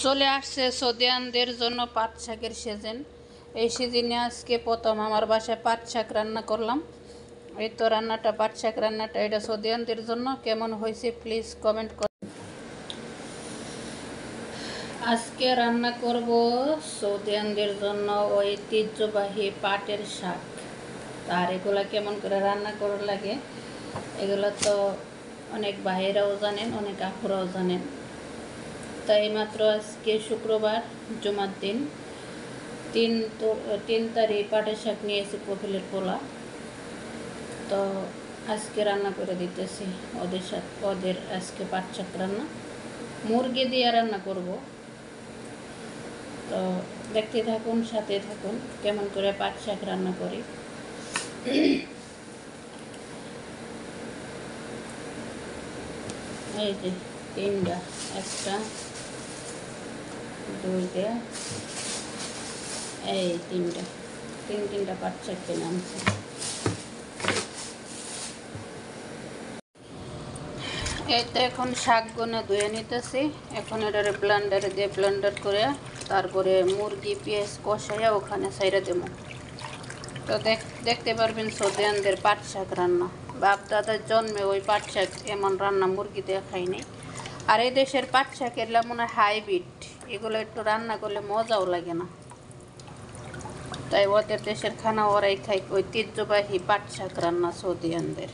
চলে আসছে সৌদিয়ানদের জন্য পাট শাকের সিজন। এই সিজনে আজকে প্রথম আমার বাসায় পাট শাক রান্না করলাম। এই তো রান্নাটা, পাট শাক রান্নাটা, এটা সৌদিয়ানদের জন্য কেমন হয়েছে প্লিজ কমেন্ট করুন। আজকে রান্না করব সৌদিয়ানদের জন্য ঐতিহ্যবাহী পাটের শাক। আর এগুলা কেমন করে রান্না করার লাগে এগুলো তো অনেক ভাইয়েরাও জানেন, অনেক আপুরাও জানেন। তাই মাত্র আজকে শুক্রবার, জুমার দিন, 3 তারিখ পাটের শাক নিয়েছি, কপিলের পোলা। তো আজকে রান্না করে দিতেছি ওদের আজকে পাট শাক রান্না, মুরগি দিয়ে রান্না করব। তো দেখতে থাকুন, সাথে থাকুন কেমন করে পাট শাক রান্না করি। এই যে 3টা, 1টা, 2টা, এই 3টা পাট শাক কিনে আনছি। এই তো এখন শাকগুলো ধুয়ে নিতেছি। এখন এটারে ব্লেন্ডারে দিয়ে ব্লেন্ডার করে তারপরে মুরগি পেঁয়াজ কষাইয়া ওখানে সাইরা দেবো। তো দেখতে পারবেন সৌদিয়ানদের পাট শাক রান্না। বাপ দাদার জন্মে ওই পাট শাক এমন রান্না মুরগি দিয়ে খাইনি। আর এই দেশের পাট শাক এগুলো মনে হয় হাইব্রিড, এগুলো একটু রান্না করলে মজাও লাগে না। তাই ওদের দেশের খানা ওরাই খায়, ঐতিহ্যবাহী পাট শাক রান্না সৌদিয়ানদের।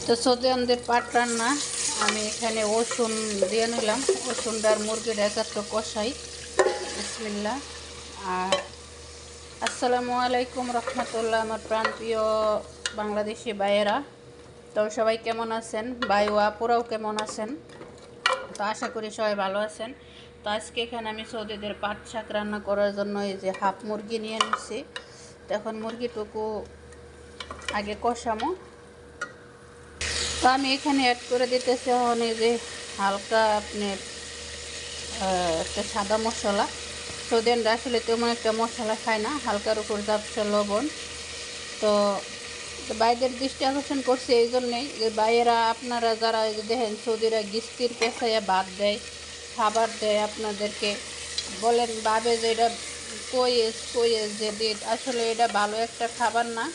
তো সৌদিয়ানদের পাট রান্না আমি এখানে রসুন দিয়ে নিলাম। রসুনটার মুরগির একত্র কষাই। বিসমিল্লাহ। আর আসসালামু আলাইকুম রহমতুল্লাহ, আমার প্রাণপ্রিয় বাংলাদেশি ভাইয়েরা। তো সবাই কেমন আছেন? ভাই ও আপুরাও কেমন আছেন? তো আশা করি সবাই ভালো আছেন। তো আজকে এখানে আমি সৌদিদের পাট শাক রান্না করার জন্য এই যে হাফ মুরগি নিয়ে নিচ্ছি। তো এখন মুরগিটুকু আগে কষামো। তো আমি এখানে অ্যাড করে দিতেছি এই যে হালকা আপনার একটা সাদা মশলা। সৌদিয়ানরা আসলে তেমন একটা মশলা খায় না, হালকার উপর জাপসা লবণ। তো বাইদের দৃষ্টি আকর্ষণ করছে এই জন্যেই যে বাইরেরা আপনারা যারা দেখেন সৌদিরা গিস্তির পেঁচাইয়া ভাত দেয়, খাবার দেয় আপনাদেরকে, বলেন ভাবে যে এটা কইয়েস যে দিত, আসলে এটা ভালো একটা খাবার না।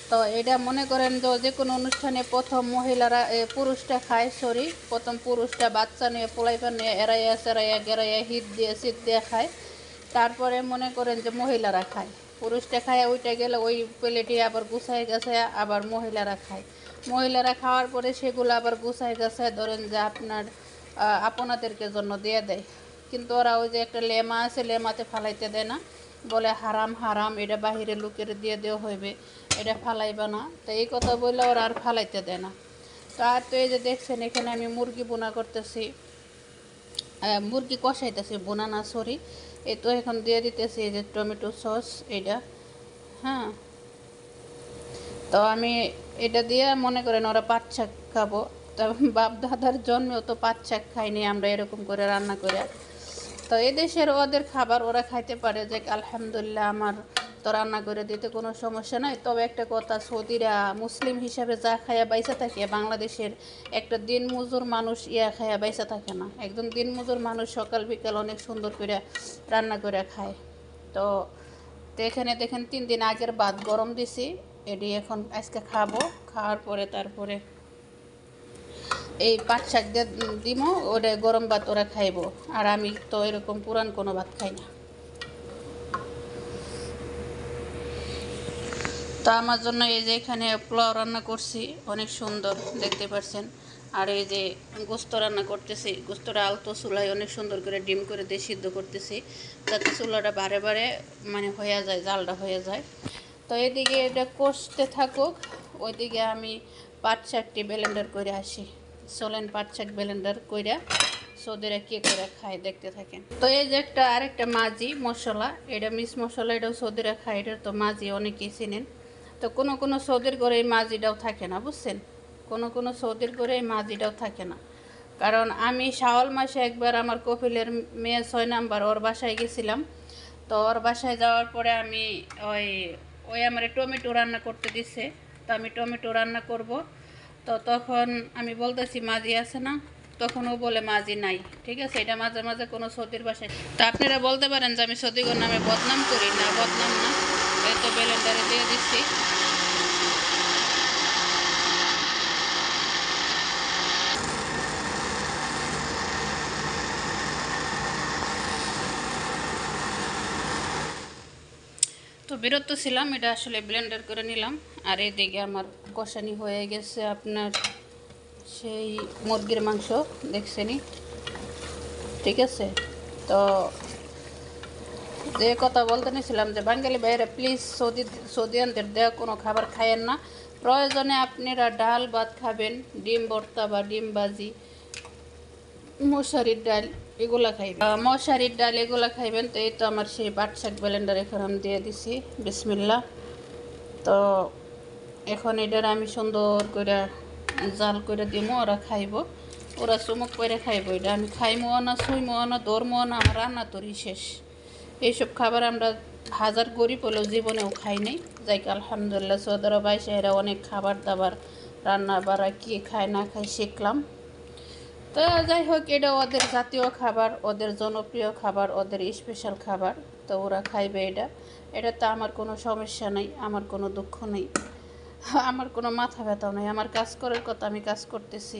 তো এটা মনে করেন যে কোনো অনুষ্ঠানে প্রথম মহিলারা পুরুষটা খায়, প্রথম পুরুষটা বাচ্চা নিয়ে পোলাইপান নিয়ে এড়াইয়া সেরাইয়া গেরাইয়া হিট দিয়ে শীত দিয়ে খায়। তারপরে মনে করেন যে মহিলারা খায়, পুরুষটা খায় ওইটা গেলে ওই প্লেটে আবার গুছায় গেছে আবার মহিলারা খায়। মহিলারা খাওয়ার পরে সেগুলো আবার গুছায় গেছে ধরেন যে আপনাদেরকে জন্য দিয়ে দেয়। কিন্তু ওরা ওই যে একটা লেমা আছে, লেমাতে ফালাইতে দেয় না, বলে হারাম হারাম, এটা বাহিরে লোকের দিয়ে দেওয়া হইবে, এটা ফালাইবা না। তো এই কথা বললে ওরা আর ফালাইতে দেয় না। তো আর তো এই যে দেখছেন এখানে আমি মুরগি বোনা করতেছি, মুরগি কষাইতেছি, বোনা না সরি। এই তো এখন দিয়ে দিতেছি এই যে টমেটো সস এটা। হ্যাঁ, তো আমি এটা দিয়ে মনে করেন ওরা পাট শাক খাবো। তো বাপ দাদার জন্মেও তো পাট শাক খাইনি আমরা এরকম করে রান্না করে। তো এদেশের ওদের খাবার ওরা খাইতে পারে, যে আলহামদুলিল্লাহ, আমার তো রান্না করে দিতে কোনো সমস্যা নাই। তবে একটা কথা, সৌদিরা মুসলিম হিসাবে যা খায়া বাইসা থাকে, বাংলাদেশের একটা দিনমজুর মানুষ খায়া বাইসা থাকে না। একজন দিনমজুর মানুষ সকাল বিকাল অনেক সুন্দর করে রান্না করে খায়। তো এখানে দেখেন 3 দিন আগের ভাত গরম দিছি, এটি এখন আজকে খাবো। খাওয়ার পরে তারপরে এই পাট শাক দিয়ে দিব, ওটা গরম ভাত ওরা খাইব। আর আমি তো এরকম পুরান কোনো ভাত খাই না। তো আমার জন্য এই যে এখানে পোলাও রান্না করছি, অনেক সুন্দর দেখতে পাচ্ছেন। আর এই যে গোস্ত রান্না করতেছি, গোস্তটা আলতো চুলায় অনেক সুন্দর করে ডিম করে দিয়ে সিদ্ধ করতেছি, যাতে চুলাটা বারে বারে মানে হয়ে যায়, জালটা হয়ে যায়। তো এদিকে এটা কষতে থাকুক, ওইদিকে আমি পাট শাকটি ব্লেন্ডার করে আসি। চলেন পাট শাক ব্লেন্ডার কইরা সৌদিরা কে করে খায় দেখতে থাকেন। তো এই যে আরেকটা মাজি মশলা, এটা মিস মশলা, এটাও সৌদিরা খায়। এটা তো মাজি অনেকেই চিনেন। তো কোনো সৌদির ঘরে এই মাজিটাও থাকে না, বুঝছেন? কোনো সৌদির ঘরে এই মাজিটাও থাকে না। কারণ আমি শাওয়াল মাসে একবার আমার কপিলের মেয়ে 6 নাম্বার ওর বাসায় গেছিলাম। তো ওর বাসায় যাওয়ার পরে আমি ওই আমার টমেটো রান্না করতে দিছে। তো আমি টমেটো রান্না করব। তো তখন আমি বলতেছি মাজি আছে না, তখন ও বলে মাঝি নাই। ঠিক আছে, এটা মাঝে মাঝে কোনো সৌদির বাসায়। তা আপনারা বলতে পারেন যে আমি সৌদিগর নামে বদনাম করি, না বদনাম না। এই তো ব্লেন্ডারে দিয়ে দিচ্ছি। তো বিরত ছিলাম, এটা আসলে ব্লেন্ডার করে নিলাম। আর এদিকে আমার কষানি হয়ে গেছে আপনার সেই মুরগির মাংস, দেখছেনি। ঠিক আছে, তো যে কথা বলতে নিয়েছিলাম যে বাঙালি ভাইয়েরা প্লিজ সৌদিয়ানদের দেওয়া কোনো খাবার খায়েন না। প্রয়োজনে আপনারা ডাল ভাত খাবেন, ডিম ভর্তা বা ডিম ভাজি, মশারির ডাল এগুলা খাইবেন, মশারির ডাল এগুলা খাইবেন। তো এই তো আমার সেই পাট শাক ব্লেন্ডার এখন আমি দিয়ে দিছি, বিসমিল্লাহ। তো এখন এটার আমি সুন্দর করে জাল করে দিমো, ওরা খাইব, ওরা চুমুক করে খাইব। এটা আমি খাইমো না, ছুঁইমো না, ধরমো না, আমার রান্না তরি শেষ। এইসব খাবার আমরা হাজার গরিব হলেও জীবনেও খাই নাই। যাই আলহামদুলিল্লাহ সৌদিরা বাইশেরা অনেক খাবার দাবার রান্না বাড়া কী খায় না খায় শিখলাম। তো যাই হোক, এটা ওদের জাতীয় খাবার, ওদের জনপ্রিয় খাবার, ওদের স্পেশাল খাবার। তো ওরা খাইবে এটা, এটাতে আমার কোনো সমস্যা নেই, আমার কোনো দুঃখ নেই, আমার কোনো মাথা ব্যথাও নেই। আমার কাজ করার কথা, আমি কাজ করতেছি।